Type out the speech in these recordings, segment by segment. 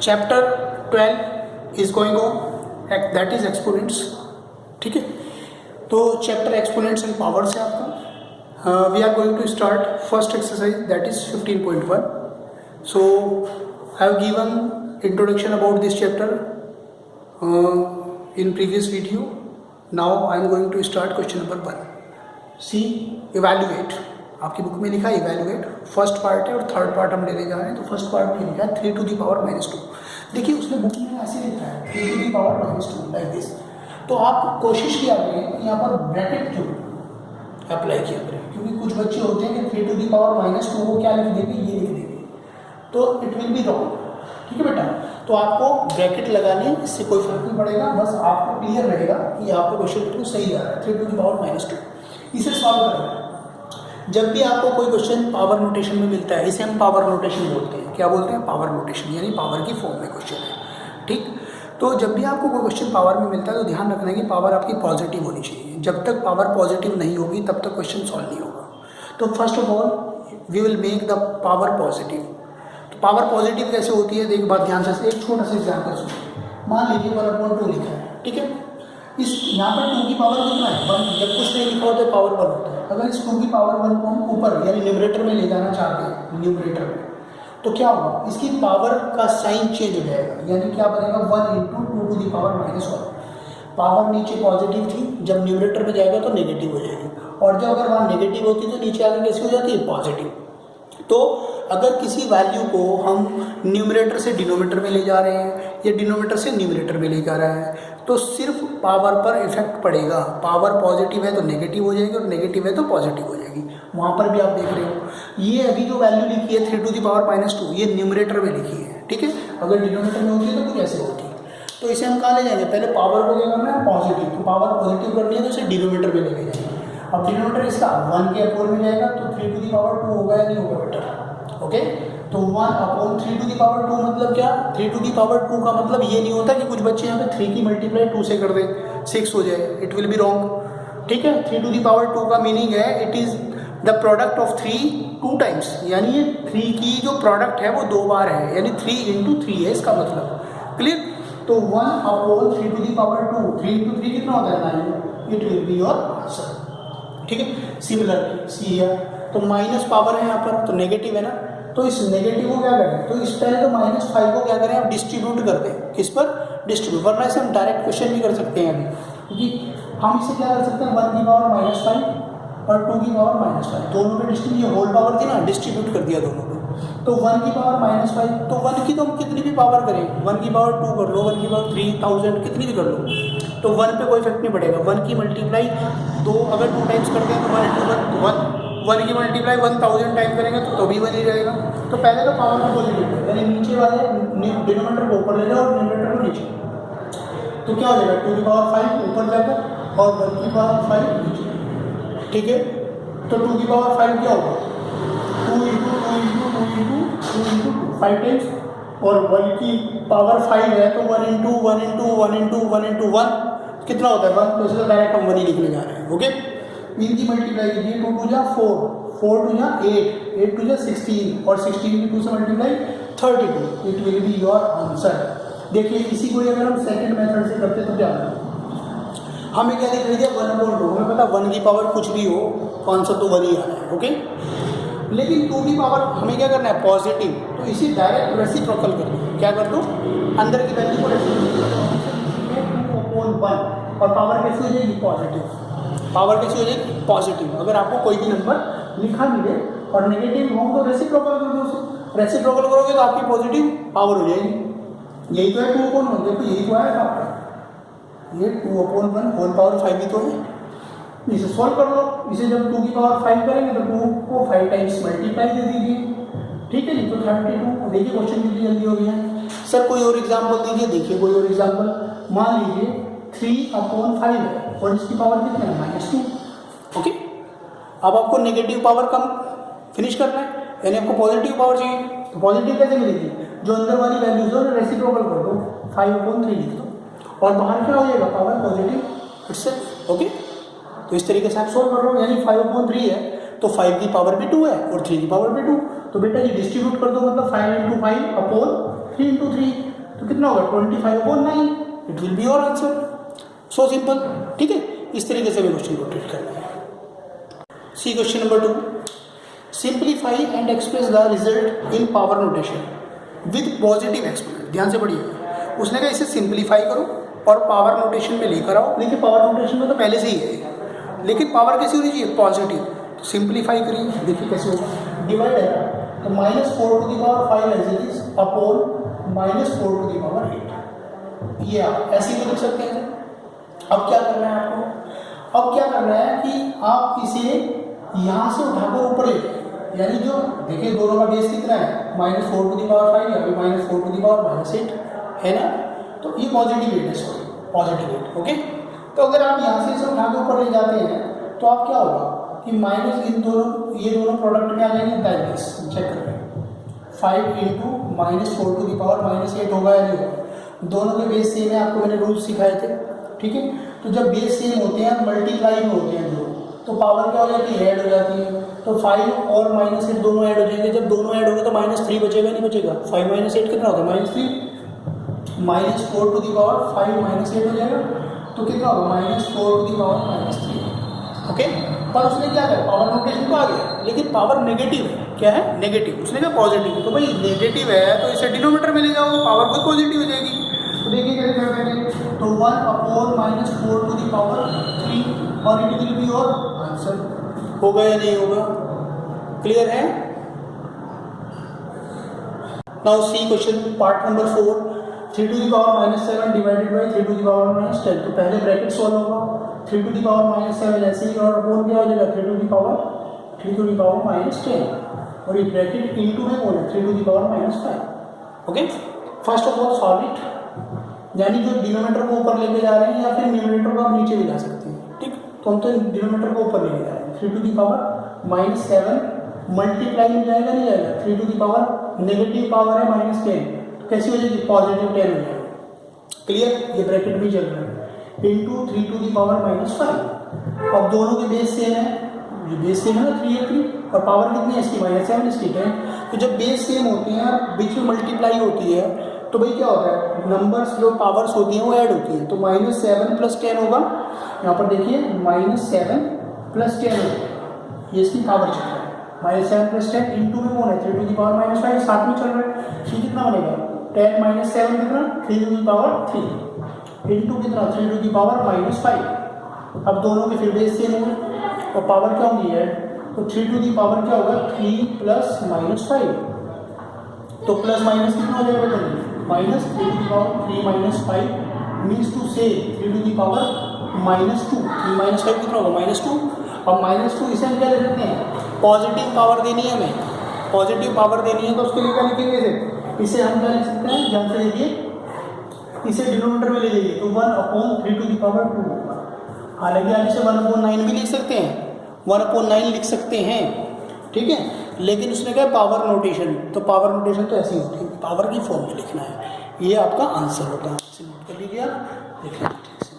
Chapter 12 is going on, that is exponents. ठीक है, तो चैप्टर एक्सपोनेंट्स एंड पावर्स है आपका। We are going to start first exercise, that is 15.1। So I have given introduction about this chapter in previous video. Now I am going to start question number 1. See, evaluate. आपकी book में लिखा है evaluate, first part है और third part हम लेने जा रहे हैं। तो फर्स्ट पार्ट में लिखा है 3 to the power -2। देखिए उसने बुक में ऐसे लिखा है 3 to the power -2 like this. तो आप कोशिश किया करें यहाँ पर ब्रैकेट क्यों अप्लाई किया करें, क्योंकि कुछ बच्चे होते हैं कि 3 to the power -2 को क्या लिख देंगे, ये लिख देंगे, तो इट विल बी रॉन्ग। ठीक है बेटा, तो आपको ब्रैकेट लगाने इससे कोई फर्क नहीं पड़ेगा, बस आपको क्लियर रहेगा कि आपका क्वेश्चन बिल्कुल सही आ रहा है। 3 to the power -2 इसे सॉल्व करें। जब भी आपको कोई क्वेश्चन पावर नोटेशन में मिलता है, इसे हम पावर नोटेशन बोलते हैं। क्या बोलते हैं? पावर नोटेशन, यानी पावर की फॉर्म में क्वेश्चन है। ठीक, तो जब भी आपको कोई क्वेश्चन पावर में मिलता है तो ध्यान रखना है कि पावर आपकी पॉजिटिव होनी चाहिए। जब तक पावर पॉजिटिव नहीं होगी तब तक क्वेश्चन सॉल्व नहीं होगा। तो first of all we will make the power positive. Power positive कैसे होती है, देख बात ध्यान से, एक छोटा सा एग्जाम्पल सुनिए। मान लीजिए 1/2 लिखा है, ठीक है, इस यहाँ पर 2 की पावर कितना है? 1। जब कुछ नहीं लिखा होता है पावर 1 होता है। अगर इस 2 की पावर 1 को हम ऊपर यानी न्यूमरेटर में ले जाना चाहते हैं, न्यूमरेटर में, तो क्या होगा? इसकी पावर का साइन चेंज हो जाएगा, यानी क्या बनेगा? 1 × 2 to the power -1। पावर नीचे पॉजिटिव थी, जब न्यूमरेटर में जाएगा तो नेगेटिव हो जाएगी, और जब अगर वहाँ नेगेटिव होती तो नीचे आगे कैसे हो जाती है? पॉजिटिव। तो अगर किसी वैल्यू को हम न्यूमरेटर से डिनोमिनेटर में ले जा रहे हैं या डिनोमिनेटर से न्यूमरेटर में ले जा रहा है, तो सिर्फ पावर पर इफेक्ट पड़ेगा। पावर पॉजिटिव है तो नेगेटिव हो जाएगी और नेगेटिव है तो पॉजिटिव हो जाएगी। वहाँ पर भी आप देख रहे हो, ये अभी जो वैल्यू लिखी है 3 to the power -2, ये न्यूमरेटर में लिखी है। ठीक है, अगर डिनोमिनेटर में होती है तो कुछ ऐसे होती है। तो इसे हम कहाँ ले जाएंगे? पहले पावर को क्या करना है? पॉजिटिव। तो पावर पॉजिटिव करनी है तो इसे डिनोमिनेटर में लेके जाएंगे। अब डिनोमिनेटर इसका 1 के अपोन में जाएगा तो 3 to the power 2 होगा या नहीं होगा बेटा? ओके, तो 1/3 to the power 2 मतलब क्या? 3 to the power 2 का मतलब ये नहीं होता कि कुछ बच्चे यहाँ पे 3 की मल्टीप्लाई 2 से कर दें, 6 हो जाए, इट विल बी रॉन्ग। ठीक है, 3 to the power 2 का मीनिंग है it is the product of 3 2 times, यानी ये 3 की जो प्रोडक्ट है वो 2 बार है, यानी 3 × 3 है इसका मतलब। क्लियर? तो 1/3 to the power 2, 3 × 3 कितना होता है? 9। It will be your answer. ठीक है, सिमिलरली सी है तो माइनस पावर है यहाँ पर, तो नेगेटिव है ना, तो इस नेगेटिव को क्या करें? तो इस पहले तो -5 को क्या करें? आप डिस्ट्रीब्यूट कर दें। किस पर? डिस्ट्रीब्यूट। वरना इसे हम डायरेक्ट क्वेश्चन भी कर सकते हैं अभी, क्योंकि हम इसे क्या कर सकते हैं? 1 की पावर -5 और 2 की पावर -5 दोनों में डिस्ट्रीब्यूट, होल पावर थी ना, डिस्ट्रीब्यूट कर दिया दोनों को। तो 1 की पावर -5, तो 1 की तो हम कितनी भी पावर करें, 1 की पावर 2 कर लो, 1 की पावर 3000, कितनी भी कर लो, तो 1 पे कोई इफेक्ट नहीं पड़ेगा। 1 की मल्टीप्लाई 2 अगर 2 टाइम्स करते हैं तो 1 की मल्टीप्लाई 1000 टाइम करेंगे तो भी 1 ही रहेगा। तो पहले तो पावर को पॉजिटिव, यानी नीचे वाले डिनोमिनेटर को ऊपर ले जाओ और न्यूमरेटर को नीचे, तो क्या हो जाएगा? 2 की पावर 5 ऊपर जाकर और 1 की पावर 5 नीचे। ठीक है, तो 2 की पावर 5 क्या होगा? 2 × 2 5 टाइम्स, और 1 की पावर 5 है तो 1 × 1 × 1 × 1 × 1 कितना होता है? 1। तो इसलिए डायरेक्ट हम 1 ही लिखने जा रहे हैं। ओके, इनकी मल्टीप्लाई कीजिए, 2 × 2 = 4, 4 × 2 = 8, 8 × 2 = 16, और 16 की 2 से multiply 32। It will be your answer. देखिए इसी को अगर हम सेकंड मेथड से करते तो क्या होगा? हमें क्या लिख लीजिए? 1/2। हमें पता 1 की पावर कुछ भी हो, आंसर तो 1 ही आना है। ओके, लेकिन 2 की पावर हमें क्या करना है? पॉजिटिव। तो इसी डायरेक्ट रेसिप्रोकल कर दो। क्या कर दो? अंदर की वैल्यू को रेसिप्रोकल 2/1, और पावर कैसी हो जाएगी? पॉजिटिव। पावर कैसी हो जाएगी? पॉजिटिव। अगर आपको कोई भी नंबर लिखा मिले और नेगेटिव हो तो रेसिप्रोकल कर दो उसे। रेसिप्रोकल करोगे तो आपकी पॉजिटिव पावर हो जाएगी। यही तो है 2/1, देखो यही तो है आपका, ये 2/1 होल पावर 5 ही तो है। इसे सॉल्व कर लो। इसे जब 2 की पावर 5 करेंगे तो 2 को 5 टाइम्स मल्टीप्लाई दे दीजिए। ठीक है जी, तो 32। देखिए क्वेश्चन कितनी जल्दी हो गया है। सर कोई और एग्जाम्पल दीजिए। देखिए कोई और एग्जाम्पल, मान लीजिए 3/5 है और इसकी पावर कितना है? -2। ओके, अब आपको नेगेटिव पावर कम फिनिश करना है, यानी आपको पॉजिटिव पावर चाहिए। तो पॉजिटिव कैसे मिलेगी? जो अंदर वाली वैल्यूज हो रेसिप्रोकल कर दो, 5/3 लिख दो, और बाहर क्या हो जाएगा? Power positive itself. ओके, तो इस तरीके से आप सोल्व कर लो। यानी 5/3 है तो 5 की पावर भी 2 है और 3 की पावर भी 2। तो बेटा ये डिस्ट्रीब्यूट कर दो, मतलब 5 × 5 3 इंटू 3 तो कितना होगा 25/9, it will be your answer. So simple, ठीक है। इस तरीके से भी क्वेश्चन को ट्रीट करना है। C question number 2, simplify and express the result in power notation with positive exponent. ध्यान से पढ़िए, उसने कहा इसे सिंप्लीफाई करो और पावर नोटेशन में लेकर आओ। देखिए पावर नोटेशन में तो पहले से ही है, लेकिन पावर कैसी होनी चाहिए, पॉजिटिव। तो सिंप्लीफाई करिए, देखिए कैसे होगा। डिवाइड है तो -4⁵ एज इट इज अपॉन -4⁸ ये आप ऐसे ही लिख सकते हैं। अब क्या करना है आपको, अब क्या करना है कि आप इसे यहाँ से उठाकर ऊपर ले, यानी जो देखिए दोनों का बेस कितना है -4⁵ या फिर -4⁻8 है ना, तो ये पॉजिटिव वेट है, सॉरी पॉजिटिव वेट, ओके। तो अगर आप यहाँ से इसे उठाकर ऊपर ले जाते हैं तो आप क्या होगा कि माइनस इन दोनों, ये दोनों प्रोडक्ट में आ जाएंगे 42, चेक कर रहे हैं 5 इंटू -4⁻8 होगा या नहीं होगा। दोनों के बेस सेम है, आपको मैंने रूल सिखाए थे, ठीक है। तो जब बेस सेम होते हैं मल्टीप्लाई में होते हैं जो, तो पावर क्या हो जाती है, ऐड हो जाती है। तो 5 और -8 दोनों ऐड हो जाएंगे। जब दोनों ऐड होंगे तो -3 बचेगा, नहीं बचेगा। 5 - 8 कितना होगा, -3, -4⁵ 5 - 8 हो जाएगा, तो कितना होगा -4⁻3, ओके। पर उसने क्या किया, पावर नोटेशन तो आ गया, लेकिन पावर नेगेटिव है। क्या है, नेगेटिव। उसने कहा पॉजिटिव, तो भाई नेगेटिव है तो इसे डिनोमीटर में ले जाओ, पावर कोई पॉजिटिव हो जाएगी। तो देखिए कैसे कर देंगे, तो 1/-4⁻3 और it will be your answer. होगा या नहीं होगा, क्लियर है। Now see question part number 4, 3⁻7 divided by 3⁻10। तो पहले ब्रैकेट सॉल्व होगा, 3⁻7 ऐसे ही, और अपोन क्या हो जाएगा 3⁻10, और ये ब्रैकेट इंटू में कौन है 3⁻5, okay. First of all solve it, यानी जो डिनोमीटर को ऊपर लेके जा रहे हैं या फिर न्यूमरेटर को आप नीचे भी ला सकते हैं, ठीक। तो हम तो डिनोमीटर को ऊपर लेके जा रहे हैं। 3⁻7 मल्टीप्लाई में जाएगा, नहीं जाएगा। 3 नेगेटिव पावर है -10, तो कैसी हो जाएगी, +10 हो जाएगा, क्लियर। ये ब्रैकेट भी चल रहा है, इंटू 3⁻5। अब दोनों के बेस सेम है, ये बेस सेम है ना 3 और 3, और पावर कितनी है इसकी -7, इसकी 10। तो जब बेस सेम होती हैं, बीच में मल्टीप्लाई होती है, तो भाई क्या होता है, नंबर्स जो पावर्स होती हैं वो ऐड होती हैं। तो -7 + 10 होगा, यहाँ पर देखिए -7 + 10 होगा, ये इसकी पावर चल रहा है। -7 + 10 इंटू में कौन है 3⁻5, साथ में चल रहा है। ये कितना बनेगा 10 - 7 कितना 3⁻3 इंटू कितना 3⁻5। अब दोनों के फिर बेस सेम होंगे और पावर क्या होगी है, तो 3 क्या होगा 3 + -5, तो प्लस माइनस कितना हो जाएगा बताइए, -3 - 5 मीन्स टू से 3⁻2, 3 - 5 कितना होगा -2। अब -2 इसे हम क्या ले सकते हैं, पॉजिटिव पावर देनी है हमें, पॉजिटिव पावर देनी है, तो उसके लिए क्या लिखेंगे इसे हम क्या लिख सकते हैं, ध्यान से देखिए, इसे डिनोमिनेटर में ले लीजिए, तो 1/3⁻2। हालांकि आप इसे 1/9 भी लिख सकते हैं, 1/9 लिख सकते हैं, ठीक है। लेकिन उसने कहा पावर नोटेशन, तो पावर नोटेशन तो ऐसी होती है, पावर की फॉर्म में लिखना है, ये आपका आंसर होता है। इसे नोट कर लीजिए आप, देख लीजिए ठीक से।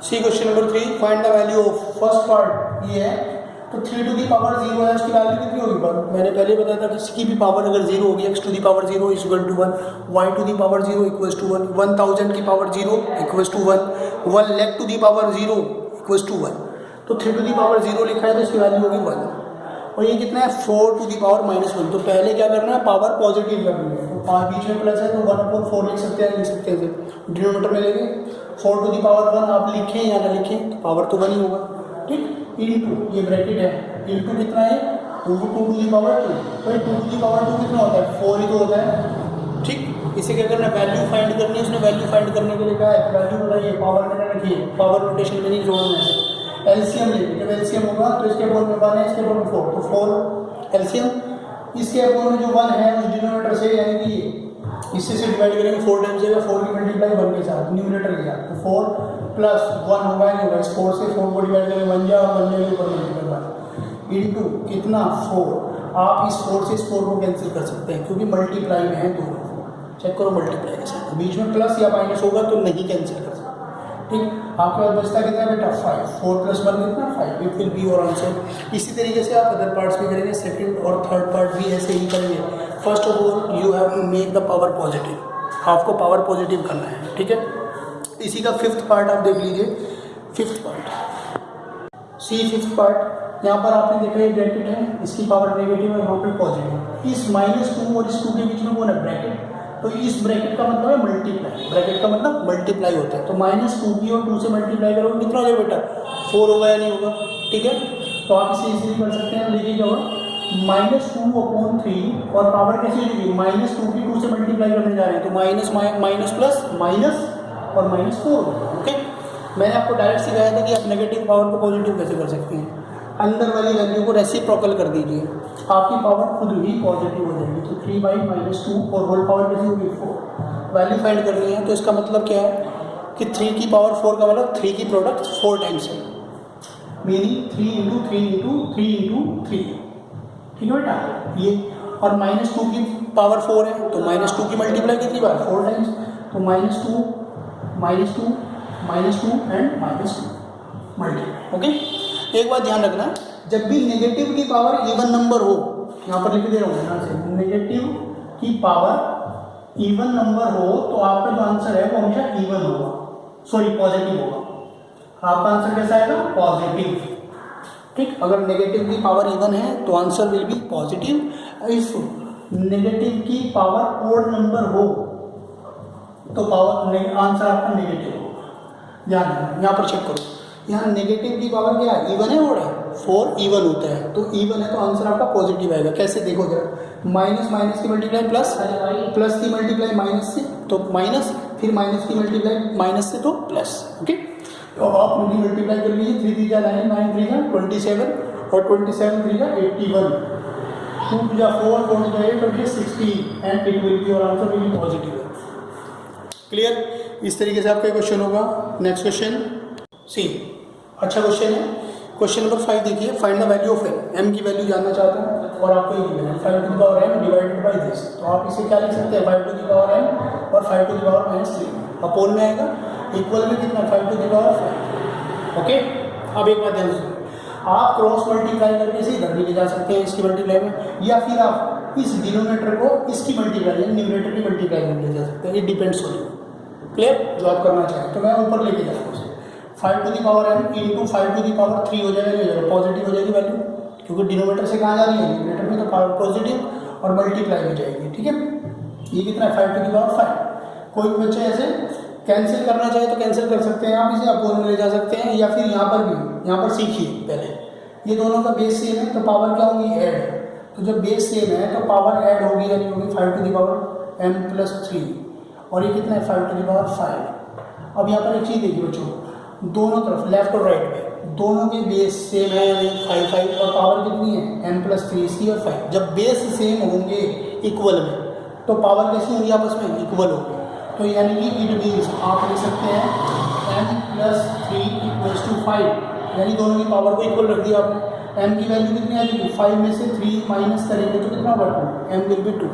C question number 3, find the value of first part ये है, तो 3 to the power 0 है, उसकी वैल्यू कितनी होगी, मैंने पहले बताया था कि इसकी भी पावर अगर 0 होगी, x to the power 0 = 1, y to the power 0 = 1, 1000 की power 0 = 1, 1 lakh to the power 0 = 1। तो 3 to the power 0 लिखा है तो इसकी वैल्यू होगी 1, और ये कितना है 4 to the power -1। तो पहले क्या करना है, पावर पॉजिटिव करनी है, तो बीच में प्लस है तो 1/4 लिख सकते हैं, लिख सकते हैं, डिनोमिनेटर में लेंगे 4 to the power 1 आप लिखें या ना लिखें, तो पावर तो 1 ही होगा, ठीक। इंटू ये ब्रैकेट है, इंटू कितना है 2 to the power 2, तो 2 to the power 2 कितना होता है 4 ही तो होता है, ठीक। इसे क्या करना है, वैल्यू फाइंड करनी है, उसने वैल्यू फाइंड करने के लिए कहा है वैल्यू बताइए, पावर में रखिए, पावर नोटेशन में नहीं जोड़ना है, एलसीएम लेंगे, जब एलसीएम होगा तो इसके अपोन में 1 है, इसके अपोन में 4, तो 4 एलसीएम, इसके अपोन में जो 1 है उस डिनोमिनेटर से, यानी कि इससे से डिवाइड करेंगे 4 टाइम्स जाएगा, 4 की मल्टीप्लाई 1 के साथ न्यूमरेटर के साथ, तो 4 + 1 होगा, नहीं होगा, इस 4 से 4 को डिवाइड करेंगे 1 जा, 1 जाएगा ऊपर मल्टीप्लाई इंटू कितना 4। आप इस 4 से इस 4 को कैंसिल कर सकते हैं क्योंकि मल्टीप्लाई में है दोनों, चेक करो मल्टीप्लाई के साथ, बीच में प्लस या माइनस होगा तो नहीं कैंसिल कर सकते, ठीक। आपके पास बचता कितना है बेटा 5, 4 + 1 कितना 5, it will be your answer. इसी तरीके से आप अदर पार्ट्स भी करेंगे, सेकंड और थर्ड पार्ट भी ऐसे ही करेंगे। First of all you have to make the power positive, आपको पावर पॉजिटिव करना है, ठीक है। इसी का फिफ्थ पार्ट आप देख लीजिए, fifth part C, fifth part यहाँ पर आपने देखा ये ब्रैकेट है, इसकी पावर नेगेटिव है, यहाँ पर पॉजिटिव। इस -2 और इस 2 के बीच में कौन है ब्रैकेट, तो इस ब्रैकेट का मतलब है मल्टीप्लाई, ब्रैकेट का मतलब मल्टीप्लाई होता है। तो -2 की और 2 से मल्टीप्लाई करोगे कितना हो जाएगा बेटा 4 होगा या नहीं होगा, ठीक है। तो आप इसे इजीली कर सकते हैं, देखिए क्या होगा -2/3 और पावर कैसी हो जाएगी -2 की 2 से मल्टीप्लाई करने जा रहे हैं तो माइनस माइनस प्लस माइनस और -4 होगा, ओके। मैंने आपको डायरेक्ट सिखाया था कि आप नेगेटिव पावर को पॉजिटिव कैसे कर सकते हैं, अंदर वाली वैल्यू को रेसिप्रोकल कर दीजिए, आपकी पावर खुद ही पॉजिटिव हो जाएगी। तो 3/-2 और होल पावर कैसी होगी 4, वैल्यू फाइंड करनी है। तो इसका मतलब क्या है कि 3 की पावर 4 का मतलब 3 की प्रोडक्ट 4 टाइम्स है, मीनिंग 3 × 3 × 3 × 3, ठीक है बेटा ये। और -2 की पावर 4 है तो -2 की मल्टीप्लाई कितनी बार 4 टाइम्स, तो -2 -2 -2 एंड -2 मल्टीप्लाई, ओके। एक बात ध्यान रखना, जब भी नेगेटिव की पावर इवन नंबर हो, यहाँ पर लिख दे रहा हूँ यहाँ से, नेगेटिव की पावर इवन नंबर हो तो आपका जो आंसर है वो हमेशा इवन होगा, सॉरी पॉजिटिव होगा। आपका आंसर कैसा आएगा पॉजिटिव, ठीक। अगर नेगेटिव की पावर इवन है तो answer will be positive. If negative की पावर ओड नंबर हो तो पावर आंसर आपका नेगेटिव होगा। यहाँ पर चेक करो, यहाँ नेगेटिव की पावर क्या है इवन है ओड है, 4 इवन होता है तो इवन है तो आंसर आपका पॉजिटिव आएगा। कैसे देखो जरा, माइनस माइनस की मल्टीप्लाई प्लस, प्लस की मल्टीप्लाई माइनस से तो माइनस, फिर माइनस की मल्टीप्लाई माइनस से तो प्लस, ओके। तो आप उनकी मल्टीप्लाई कर लीजिए, 3 3 जा 9, 9 3 जा 27 और 27 3 जा 81, 2 जा 4, 4 जा 8 और 60 and it will be your answer will be positive. Clear, इस तरीके से आपका क्वेश्चन होगा। नेक्स्ट क्वेश्चन सी, अच्छा क्वेश्चन है। क्वेश्चन नंबर 5 देखिए, find the value of m की वैल्यू जानना चाहते हैं और आपको ये गिवन है 5 to the power m divided by this. तो आप इसे क्या लिख सकते हैं 5 टू द पावर m और 5 टू द पावर -3 अपोन में आएगा, इक्वल में कितना 5 टू द पावर 5, ओके। अब एक बात ध्यान सुनिए, आप क्रॉस मल्टीप्लाई करके इसे इधर भी ले जा सकते हैं इसकी मल्टीप्लाई में, या फिर आप इस डिनोमिनेटर को इसकी मल्टीप्लाई यानी न्यूमरेटर की मल्टीप्लाई में ले जा सकते हैं, it depends on you. Clear, जो आप करना चाहें। तो मैं ऊपर लेके जाऊँगा उसे 5 to the power m into 5 to the power 3 हो जाएगा, नहीं होगा पॉजिटिव हो जाएगी वैल्यू, क्योंकि डिनोमिनेटर से कहाँ जा रही है न्यूमरेटर में, तो पावर पॉजिटिव और मल्टीप्लाई हो जाएगी, ठीक है। ये कितना है 5 टू द पावर 5। कोई बच्चे ऐसे कैंसिल करना चाहे तो कैंसिल कर सकते हैं, आप इसे अपोन में ले जा सकते हैं, या फिर यहाँ पर भी, यहाँ पर सीखिए पहले, ये दोनों का बेस सेम है तो पावर क्या होगी ऐड, तो जब बेस सेम है तो पावर ऐड होगी यानी होगी 5 to the power m plus 3 और ये कितना है 5 टू द पावर 5। अब यहाँ पर एक चीज़ देखिए बच्चों, दोनों तरफ लेफ्ट और राइट में दोनों के बेस सेम है यानी 5 5 और पावर कितनी है m प्लस 3 इसकी और 5। जब बेस सेम होंगे इक्वल में तो पावर कैसी होंगी आपस में इक्वल होगी, तो यानी कि इट मीन्स आप लिख सकते हैं m प्लस 3 इक्वल्स टू 5, यानी दोनों की पावर को इक्वल रख दिया आपने। m की वैल्यू कितनी आएगी 5 में से 3 माइनस करेंगे तो कितना होगा 2, m विल बी 2।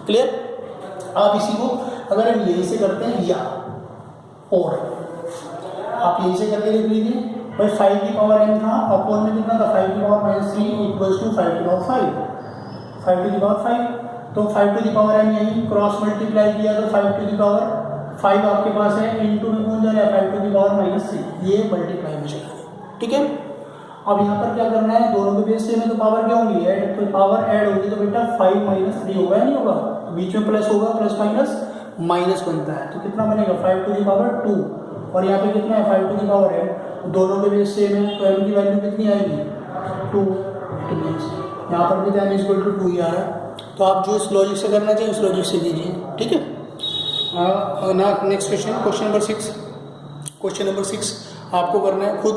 क्लियर, आप इसी को अगर हम यहीं से करते हैं या और आप यहीं से करके देख लीजिए भाई 5 की पावर m था अपोन में कितना था 5 की पावर -3 इक्वल्स टू 5 की पावर 5, 5 टू द पावर 5, तो 5 टू द पावर m यहीं क्रॉस मल्टीप्लाई किया तो 5 टू द पावर 5 आपके पास है, इनटू में कौन जा रहा है 5 टू द पावर -3, ये मल्टीप्लाई में चलेगा, ठीक है। अब यहाँ पर क्या करना है, दोनों के बेस सेम है तो पावर क्या होगी ऐड, तो पावर ऐड होगी तो बेटा 5 - 3 होगा या नहीं होगा, बीच में प्लस होगा, प्लस माइनस माइनस बनता है तो कितना बनेगा 5 टू द पावर 2 और यहाँ पे कितना है 5 टू द पावर m, दोनों के बेस सेम है तो m की वैल्यू कितनी आएगी 2, इट मीन्स यहाँ पर भी m इक्वल टू 2 ही आ रहा है। तो आप जो इस लॉजिक से करना चाहिए उस लॉजिक से कीजिए, ठीक है ना। Next question, question number 6। Question number 6 आपको करना है खुद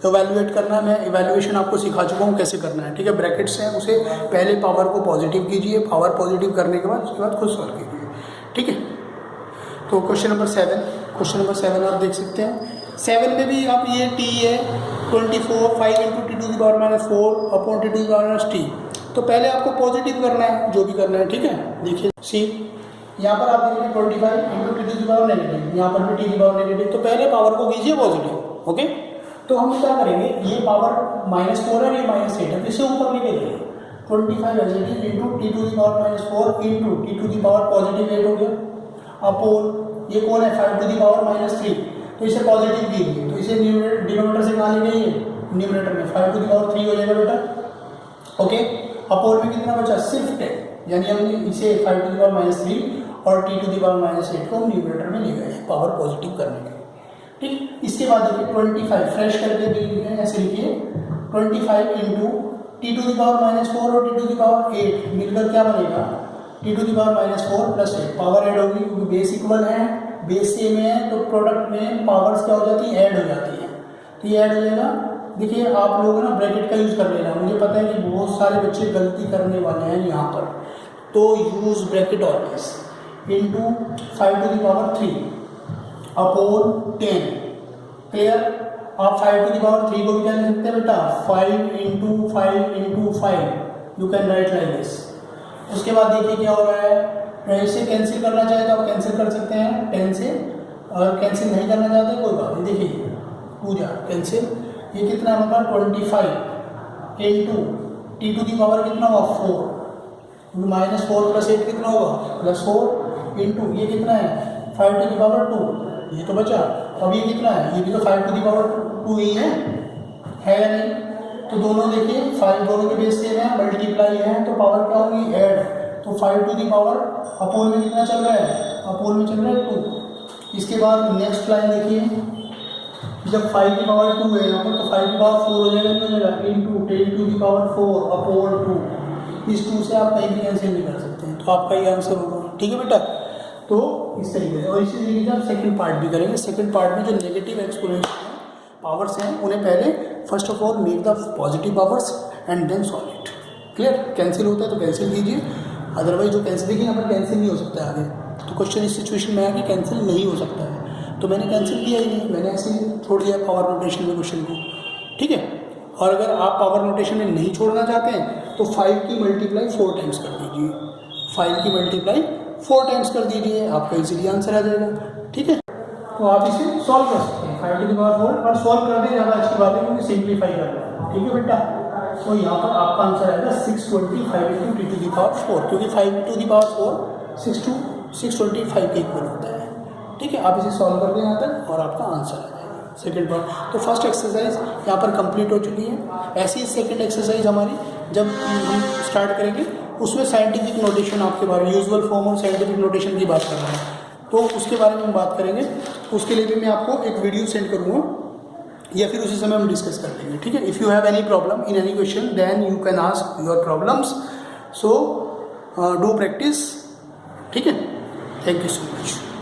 इवैल्यूएट करना है, मैं इवैल्यूएशन आपको सिखा चुका हूँ कैसे करना है, ठीक है। ब्रैकेट्स हैं उसे पहले पावर को पॉजिटिव कीजिए, पावर पॉजिटिव करने के बाद उसके बाद खुद सॉल्व कीजिए, ठीक है। तो क्वेश्चन नंबर 7, क्वेश्चन नंबर 7 आप देख सकते हैं, 7 में भी आप ये t है 24 5 into T to the power -4 upon T to the power -t, तो पहले आपको पॉजिटिव करना है जो भी करना है, ठीक है। देखिए सी यहाँ पर आप देखिए 25 into T to the power negative, यहाँ पर भी टी की पावर नेगेटिव, तो पहले पावर को कीजिए पॉजिटिव। ओके, तो हम क्या करेंगे, ये पावर -4 है, ये -8 है, तो इसे ऊपर लेके जाइए 25 as it is into T to the power -4 into T to the power positive 8 हो गया अपॉन ये कौन है 5 टू दी पावर -3, तो इसे पॉजिटिव कीजिए, तो इसे डिनोमिनेटर से कहाँ ले जाइए, न्यूमरेटर में 5 टू दी पावर 3 हो जाएगा बेटा। ओके, अपॉन में कितना बचा, सिर्फ 10, यानी हमने इसे 5 टू दी पावर -3 और टी टू दी पावर -8 को न्यूमरेटर में ले गए पावर पॉजिटिव करने के लिए। ठीक, इसके बाद देखिए 25 फ्रेश करके भी लिखे, ऐसे लिखिए 25 into T to the power -4 और टी टू दी पावर 8 मिलकर क्या बनेगा, T to the power -4 plus 8, power add होगी क्योंकि बेस इक्वल है, बेस सेम है, तो प्रोडक्ट में पावर्स क्या हो जाती है, ऐड हो जाती है, तो ये ऐड हो जाएगा। देखिए आप लोग ना ब्रैकेट का यूज़ कर लेना, मुझे पता है कि बहुत सारे बच्चे गलती करने वाले हैं यहाँ पर, तो use bracket always into 5 to the power 3 upon 10, clear. आप 5 टू दी पावर 3 को भी क्या लिख सकते हैं बेटा, 5 into 5 into 5, you can write like this. उसके बाद देखिए क्या हो रहा है, इसे कैंसिल करना चाहे तो आप कैंसिल कर सकते हैं 10 से, और कैंसिल नहीं करना चाहते कोई बात नहीं, देखिए पूजा कैंसिल, ये कितना है हमारा 25 into T to the power कितना होगा 4, -4 प्लस 8 कितना होगा +4 इंटू ये कितना है 5 टू दी पावर 2, ये तो बचा, अब ये कितना है, ये भी तो 5 टू दी पावर 2 ही है या नहीं, तो दोनों देखिए 5 दोनों के बेस सेम है, मल्टीप्लाई है, तो पावर क्या होगी ऐड, तो 5 टू दी पावर अपोन में कितना चल रहा है, अपोन में चल रहा है 2। इसके बाद नेक्स्ट लाइन देखिए, जब 5 की पावर 2 है यहाँ पर, तो 5 की पावर 4 हो जाएगा into 10 to the power 4 upon 2, इस 2 से आप कहीं भी कैंसिल नहीं कर सकते हैं, तो आपका ये आंसर होगा। ठीक है बेटा, तो इस तरीके से, और इसी तरीके से आप सेकंड पार्ट भी करेंगे। सेकंड पार्ट में जो नेगेटिव एक्सपोनेंशियल पावर्स हैं उन्हें पहले first of all make the positive powers and then solve it. Clear, cancel होता है तो कैंसिल कीजिए, अदरवाइज जो कैंसिल, देखिए यहाँ पर कैंसिल नहीं हो सकता है आगे, तो क्वेश्चन इस सिचुएशन में है कि कैंसिल नहीं हो सकता है, तो मैंने कैंसिल किया ही नहीं, मैंने ऐसे ही छोड़ दिया पावर नोटेशन में क्वेश्चन को। ठीक है, और अगर आप पावर नोटेशन में नहीं छोड़ना चाहते हैं तो 5 की मल्टीप्लाई 4 टाइम्स कर दीजिए, 5 की मल्टीप्लाई 4 टाइम्स कर दीजिए, आपका इजीली आंसर आ जाएगा। ठीक है, तो आप इसे सॉल्व कर सकते हैं 5 टू दी पावर 4, पर सॉल्व कर दें ज़्यादा अच्छी बात है क्योंकि सिंप्लीफाई कर रहे हैं। ठीक है बेटा, तो यहाँ पर आपका आंसर आएगा 625 into T to the power 4, क्योंकि 5 टू दी पावर 4 625 के इक्वल होता है। ठीक है, आप इसे सॉल्व कर दें यहाँ तक और आपका आंसर आ जाएगा सेकेंड पार्ट। तो फर्स्ट एक्सरसाइज यहाँ पर कंप्लीट हो चुकी है। ऐसी ही सेकेंड एक्सरसाइज हमारी जब हम स्टार्ट करेंगे उसमें साइंटिफिक नोटेशन आपके बारे में, यूजुअल फॉर्म और साइंटिफिक नोटेशन की बात कर रहे हैं, तो उसके बारे में हम बात करेंगे। उसके लिए भी मैं आपको एक वीडियो सेंड करूँगा या फिर उसी समय हम डिस्कस कर लेंगे। ठीक है, if you have any problem in any question then you can ask your problems, so do practice. ठीक है, थैंक यू सो मच।